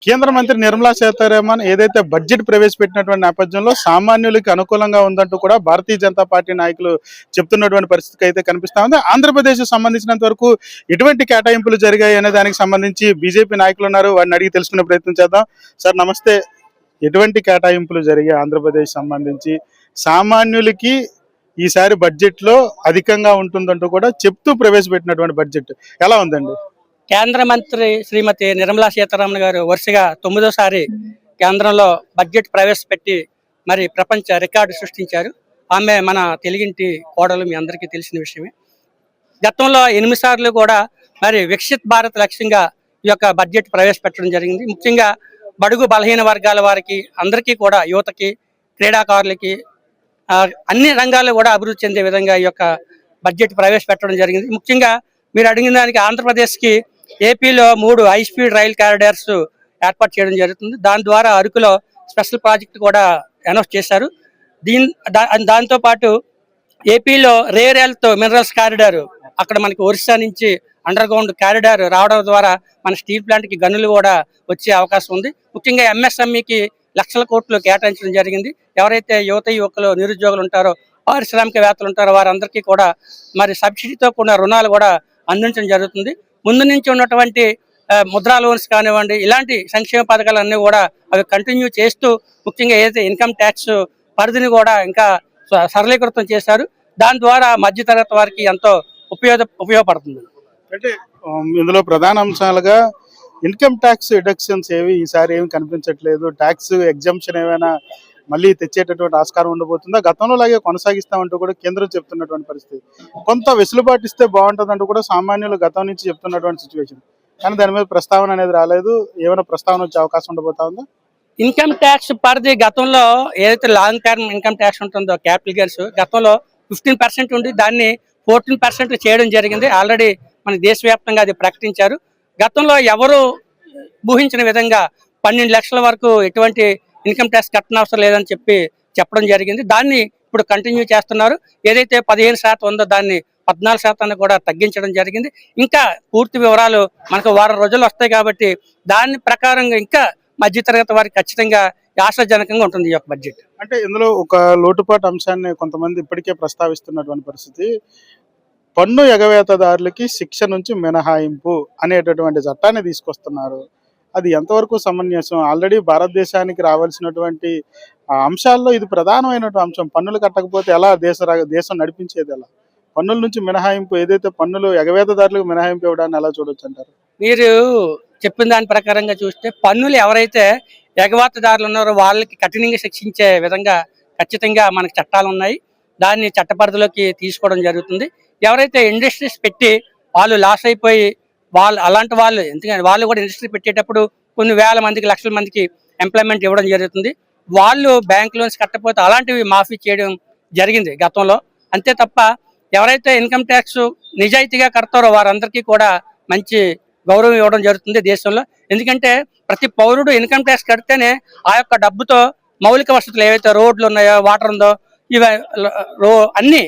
కేంద్ర మంత్రి నిర్మలా సీతారామన్ ఏదైతే బడ్జెట్ ప్రవేశపెట్టినటువంటి నేపథ్యంలో సామాన్యులకి అనుకూలంగా ఉందంటూ కూడా భారతీయ జనతా పార్టీ నాయకులు చెప్తున్నటువంటి పరిస్థితి అయితే కనిపిస్తా ఉంది. ఆంధ్రప్రదేశ్ సంబంధించినంత వరకు ఎటువంటి కేటాయింపులు జరిగాయి అనే దానికి సంబంధించి బీజేపీ నాయకులు ఉన్నారు, వారిని అడిగి తెలుసుకునే ప్రయత్నం చేద్దాం. సార్ నమస్తే, ఎటువంటి కేటాయింపులు జరిగాయి ఆంధ్రప్రదేశ్ సంబంధించి? సామాన్యులకి ఈసారి బడ్జెట్ లో అధికంగా ఉంటుందంటూ కూడా చెప్తూ ప్రవేశపెట్టినటువంటి బడ్జెట్ ఎలా ఉందండి? కేంద్ర మంత్రి శ్రీమతి నిర్మలా సీతారామన్ గారు వరుసగా 9వ కేంద్రంలో బడ్జెట్ ప్రవేశపెట్టి మరి ప్రపంచ రికార్డు సృష్టించారు. ఆమె మన తెలుగింటి కోడలు, మీ అందరికీ తెలిసిన విషయమే. గతంలో 8 సార్లు కూడా మరి వికసిత్ భారత్ లక్ష్యంగా ఈ యొక్క బడ్జెట్ ప్రవేశపెట్టడం జరిగింది. ముఖ్యంగా బడుగు బలహీన వర్గాల వారికి అందరికీ కూడా, యువతకి, క్రీడాకారులకి అన్ని రంగాల్లో కూడా అభివృద్ధి చెందే విధంగా ఈ యొక్క బడ్జెట్ ప్రవేశపెట్టడం జరిగింది. ముఖ్యంగా మీరు అడిగిన దానికి ఆంధ్రప్రదేశ్కి ఏపీలో 3 హై స్పీడ్ రైల్ కారిడార్స్ ఏర్పాటు చేయడం జరుగుతుంది. దాని ద్వారా అరకులో స్పెషల్ ప్రాజెక్ట్ కూడా అనౌన్స్ చేశారు. దాంతో పాటు ఏపీలో రేర్ ఎర్త్ మినరల్స్ కారిడార్, అక్కడ మనకి ఒరిస్సా నుంచి అండర్ గ్రౌండ్ కారిడార్ రావడం ద్వారా మన స్టీల్ ప్లాంట్కి గనులు కూడా వచ్చే అవకాశం ఉంది. ముఖ్యంగా ఎంఎస్ఎంఈకి లక్షల కోట్లు కేటాయించడం జరిగింది. ఎవరైతే యువకులు, నిరుద్యోగులు ఉంటారో, పారిశ్రామికవేత్తలు ఉంటారో వారందరికీ కూడా మరి సబ్సిడీతో కూడిన రుణాలు కూడా అందించడం జరుగుతుంది. ముందు నుంచి ఉన్నటువంటి ముద్రా లోన్స్ కానివ్వండి, ఇలాంటి సంక్షేమ పథకాలన్నీ కూడా అవి కంటిన్యూ చేస్తూ, ముఖ్యంగా ఏదైతే ఇన్కమ్ ట్యాక్స్ పరిధిని కూడా ఇంకా సరళీకృతం చేశారు. దాని ద్వారా మధ్యతరగతి వారికి ఎంతో ఉపయోగపడుతుంది. అంటే ఇందులో ప్రధాన అంశాలుగా ఇన్కమ్ ట్యాక్స్ రిడక్షన్స్ ఈసారి ఏమి కనిపించట్లేదు. ట్యాక్స్ ఎగ్జంప్షన్ ఏమైనా మళ్ళీ తెచ్చేటటువంటి ఆస్కారం ఉండబోతుందా? గతంలో లాగే కొనసాగిస్తామంటూ కూడా కేంద్రం చెప్తున్నటువంటి పరిస్థితి. కొంత వెసులుబాటు ఇస్తే బాగుంటుంది అంటూ కూడా సామాన్యులు గతం నుంచి చెప్తున్నటువంటి సిచ్యువేషన్. కానీ దాని మీద ప్రస్తావన అనేది రాలేదు. ఏమైనా ప్రస్తావన వచ్చే అవకాశం ఉండబోతా ఉందా? ఇన్కమ్ ట్యాక్స్ పరిధి గతంలో ఏదైతే లాంగ్ టర్మ్ ఇన్కమ్ ట్యాక్స్ ఉంటుందో, క్యాపిటల్ గెయిన్స్ గతంలో 15% ఉండి దాన్ని 14% చేయడం జరిగింది. ఆల్రెడీ మన దేశవ్యాప్తంగా అది ప్రకటించారు. గతంలో ఎవరు ఊహించిన విధంగా 12 లక్షల వరకు ఎటువంటి ఇన్కమ్ ట్యాక్స్ కట్టనవసరం లేదని చెప్పడం జరిగింది. దాన్ని ఇప్పుడు కంటిన్యూ చేస్తున్నారు. ఏదైతే 15% ఉందో దాన్ని 14% కూడా తగ్గించడం జరిగింది. ఇంకా పూర్తి వివరాలు మనకు వారం రోజులు వస్తాయి కాబట్టి దాని ప్రకారంగా ఇంకా మధ్యతరగతి వారికి ఖచ్చితంగా ఆశాజనకంగా ఉంటుంది ఈ యొక్క బడ్జెట్. అంటే ఇందులో ఒక లోటుపాటు అంశాన్ని కొంతమంది ఇప్పటికే ప్రస్తావిస్తున్నటువంటి పరిస్థితి, పన్ను ఎగవేతదారులకి శిక్ష నుంచి మినహాయింపు అనేటటువంటి చట్టాన్ని తీసుకొస్తున్నారు. అది ఎంతవరకు సమంజసం? ఆల్రెడీ భారతదేశానికి రావాల్సినటువంటి అంశాల్లో ఇది ప్రధానమైనటువంటి అంశం. పన్నులు కట్టకపోతే ఎలా దేశం నడిపించేది ఎలా? పన్నుల నుంచి మినహాయింపు, ఏదైతే పన్నులు ఎగవేతదారులకు మినహాయింపు ఇవ్వడాన్ని ఎలా చూడొచ్చు అంటారు? మీరు చెప్పిన దాని ప్రకారంగా చూస్తే పన్నులు ఎవరైతే ఎగవేతదారులు ఉన్నారో వాళ్ళకి కఠినంగా శిక్షించే విధంగా ఖచ్చితంగా మనకు చట్టాలు ఉన్నాయి. దాన్ని చట్ట పరిధిలోకి తీసుకోవడం జరుగుతుంది. ఎవరైతే ఇండస్ట్రీస్ పెట్టి వాళ్ళు లాస్ అయిపోయి అలాంటి వాళ్ళు, ఎందుకంటే వాళ్ళు కూడా ఇండస్ట్రీ పెట్టేటప్పుడు కొన్ని వేల మందికి, లక్షల మందికి ఎంప్లాయ్మెంట్ ఇవ్వడం జరుగుతుంది. వాళ్ళు బ్యాంక్ లోన్స్ కట్టకపోతే అలాంటివి మాఫీ చేయడం జరిగింది గతంలో. అంతే తప్ప ఎవరైతే ఇన్కమ్ ట్యాక్స్ నిజాయితీగా కడతారో వారందరికీ కూడా మంచి గౌరవం ఇవ్వడం జరుగుతుంది దేశంలో. ఎందుకంటే ప్రతి పౌరుడు ఇన్కమ్ ట్యాక్స్ కడితేనే ఆ యొక్క డబ్బుతో మౌలిక వసతులు ఏవైతే రోడ్లు ఉన్నాయో, వాటర్ ఉందో, ఇవి అన్ని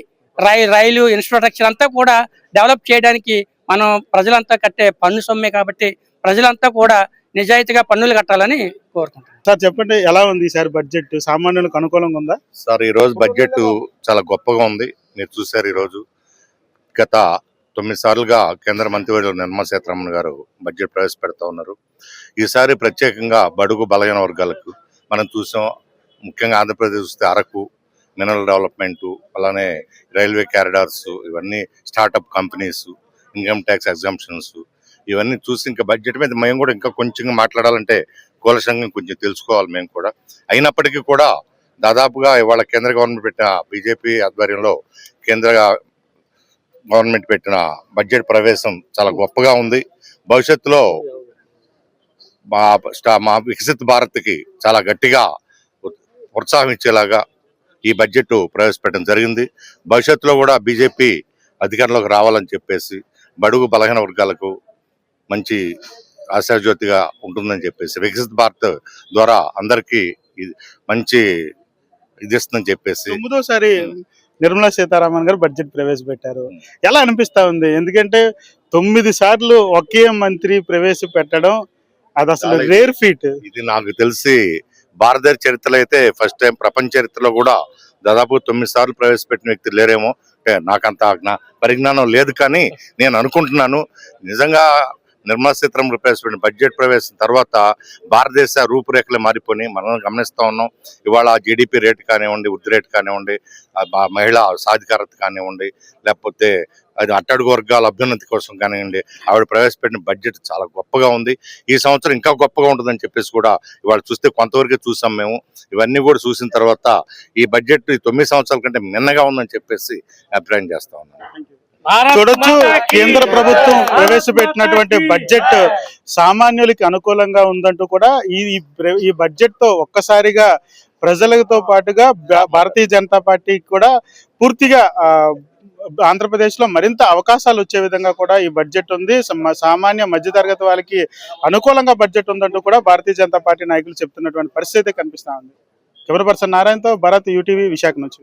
రైలు ఇన్ఫ్రాస్ట్రక్చర్ అంతా కూడా డెవలప్ చేయడానికి మనం ప్రజలంతా కట్టే పన్ను సొమ్మే కాబట్టి ప్రజలంతా కూడా నిజాయితీగా పన్నులు కట్టాలని కోరుకుంటాం. సార్ చెప్పండి, ఎలా ఉంది ఈసారి బడ్జెట్? సామాన్యులకు అనుకూలంగా ఉందా? సార్, ఈ రోజు బడ్జెట్ చాలా గొప్పగా ఉంది. మీరు చూశారు, ఈ రోజు గత 9 సార్లుగా కేంద్ర మంత్రివర్యులు నిర్మలా సీతారామన్ గారు బడ్జెట్ ప్రవేశపెడతా ఉన్నారు. ఈసారి ప్రత్యేకంగా బడుగు బలహీన వర్గాలకు మనం చూసాం. ముఖ్యంగా ఆంధ్రప్రదేశ్ చూస్తే అరకు మినరల్ డెవలప్మెంట్, అలానే రైల్వే కారిడార్స్, ఇవన్నీ startup companies, income tax exemptions, ఇవన్నీ చూసి ఇంకా బడ్జెట్ మీద మేము కూడా ఇంకా కొంచెం మాట్లాడాలంటే కూలసంగా కొంచెం తెలుసుకోవాలి మేము కూడా. అయినప్పటికీ కూడా దాదాపుగా ఇవాళ కేంద్ర గవర్నమెంట్ పెట్టిన బీజేపీ ఆధ్వర్యంలో కేంద్ర గవర్నమెంట్ పెట్టిన బడ్జెట్ ప్రవేశం చాలా గొప్పగా ఉంది. భవిష్యత్తులో మా వికసిత్ భారత్కి చాలా గట్టిగా ఉత్సాహం ఇచ్చేలాగా ఈ బడ్జెట్ ప్రవేశపెట్టడం జరిగింది. భవిష్యత్తులో కూడా బీజేపీ అధికారంలోకి రావాలని చెప్పేసి బడుగు బలహీన వర్గాలకు మంచి ఆశాజ్యోతిగా ఉంటుందని చెప్పేసి, వికసిత్ భారత్ ద్వారా అందరికీ మంచి ఇది ఇస్తుందని చెప్పేసి 9వ నిర్మలా సీతారామన్ గారు బడ్జెట్ ప్రవేశపెట్టారు. ఎలా అనిపిస్తా ఉంది? ఎందుకంటే 9 సార్లు ఒకే మంత్రి ప్రవేశపెట్టడం అది అసలు రేర్ ఫీట్. ఇది నాకు తెలిసి భారతదేశ చరిత్రలో అయితే ఫస్ట్ టైం, ప్రపంచ చరిత్రలో కూడా దాదాపు 9 సార్లు ప్రవేశపెట్టిన వ్యక్తి లేరేమో. అంటే నాకంత పరిజ్ఞానం లేదు, కానీ నేను అనుకుంటున్నాను నిజంగా నిర్మలా సీతారామన్ ప్రవేశపెట్టిన బడ్జెట్ ప్రవేశం తర్వాత భారతదేశ రూపురేఖలు మారిపోయి మనం గమనిస్తా ఉన్నాం. ఇవాళ జీడిపి రేటు కానివ్వండి, వృద్ధి రేటు కానివ్వండి, మహిళా సాధికారత కానివ్వండి, లేకపోతే అది అట్టడుగు వర్గాల అభ్యున్నతి కోసం కానివ్వండి, ఆవిడ ప్రవేశపెట్టిన బడ్జెట్ చాలా గొప్పగా ఉంది. ఈ సంవత్సరం ఇంకా గొప్పగా ఉంటుందని చెప్పేసి కూడా ఇవాళ చూస్తే కొంతవరకే చూసాం మేము. ఇవన్నీ కూడా చూసిన తర్వాత ఈ బడ్జెట్ ఈ 9 సంవత్సరాల కంటే మిన్నగా ఉందని చెప్పేసి అభిప్రాయం చేస్తా ఉన్నాను. చూడొచ్చు, కేంద్ర ప్రభుత్వం ప్రవేశపెట్టినటువంటి బడ్జెట్ సామాన్యులకి అనుకూలంగా ఉందంటూ కూడా ఈ బడ్జెట్ తో ఒక్కసారిగా ప్రజలతో పాటుగా భారతీయ జనతా పార్టీకి కూడా పూర్తిగా ఆంధ్రప్రదేశ్ లో మరింత అవకాశాలు వచ్చే విధంగా కూడా ఈ బడ్జెట్ ఉంది. సామాన్య మధ్యతరగతి వాళ్ళకి అనుకూలంగా బడ్జెట్ ఉందంటూ కూడా భారతీయ జనతా పార్టీ నాయకులు చెప్తున్నటువంటి పరిస్థితి కనిపిస్తా ఉంది. కెమెరా పర్సన్ నారాయణతో భరత్, యూటీవీ, విశాఖ నుంచి.